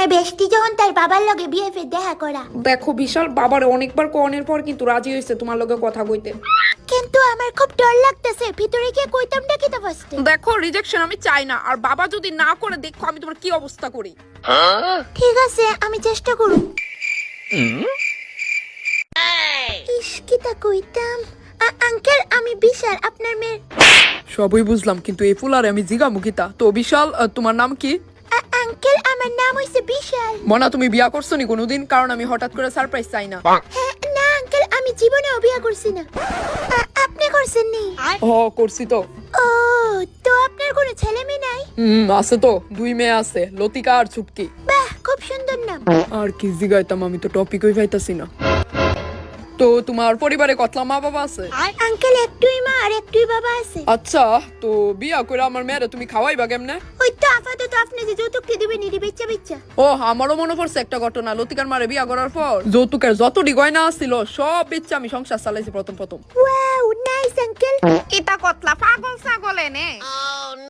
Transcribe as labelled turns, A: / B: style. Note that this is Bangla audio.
A: আমার বেস্টি যখন তার বাবার লগে বিয়ে ফের দেখা করা।
B: দেখো বিশাল, বাবারে অনেকবার কোনের পর কিন্তু রাজি হয়েছে তোমার লগে কথা কইতে।
A: কিন্তু আমার খুব ডর লাগতেছে, ভিতরে গিয়ে কইতাম ডাকি তো ফার্স্টে।
B: দেখো রিজেকশন আমি চাই না, আর বাবা যদি না করে দেখো আমি তোমার কি অবস্থা করি।
A: ঠিক আছে, আমি চেষ্টা করব। ইস কিতা কইতাম। আঙ্কেল আমি বিশাল, আপনার মেয়ে।
B: সবই বুঝলাম, কিন্তু এই ফুলারে আমি জিগামুখিতা। তো বিশাল, তোমার নাম কি?
A: আঙ্কেল আমার নাম হইছে বিশাল।
B: মনা তুমি বিয়া করছো নি কোনোদিন? কারণ আমি হঠাৎ করে সারপ্রাইজ চাই না।
A: হ্যাঁ, না আঙ্কেল আমি জীবনেও বিয়ে করছি না। আপনি করছেন নি?
B: ও করছি তো।
A: ও, তো আপনার কোনো ছেলে মেয়ে নাই?
B: আছে তো, 2 মেয়ে আছে, লতিকা আর ছুটকি।
A: বাহ, খুব সুন্দর নাম।
B: আর কি জিগাইতাম, আমি তো টপিকই পাইতাছি না। তো তোমার পরিবারে কতলা মা বাবা আছে?
A: আঙ্কেল একটুই মা আর একটুই বাবা আছে।
B: আচ্ছা, তো বিয়া করে আমার মেয়েরে তুমি খাওয়াইবা কেমনে?
A: ওই তো আপাতত আপনি যে যৌতুকটি দিবেন নিরি বেচ্চা বেচ্চা।
B: ও আমারও মনে পড়ছে একটা ঘটনা। লতিকার মারে বিয়া করার পর যৌতুকের যতটি গয়না ছিল সব বেচে আমি সংসার চালাইছি প্রথম।
A: Wow nice uncle.
B: এটা কতলা পাগল ছাগল এনে।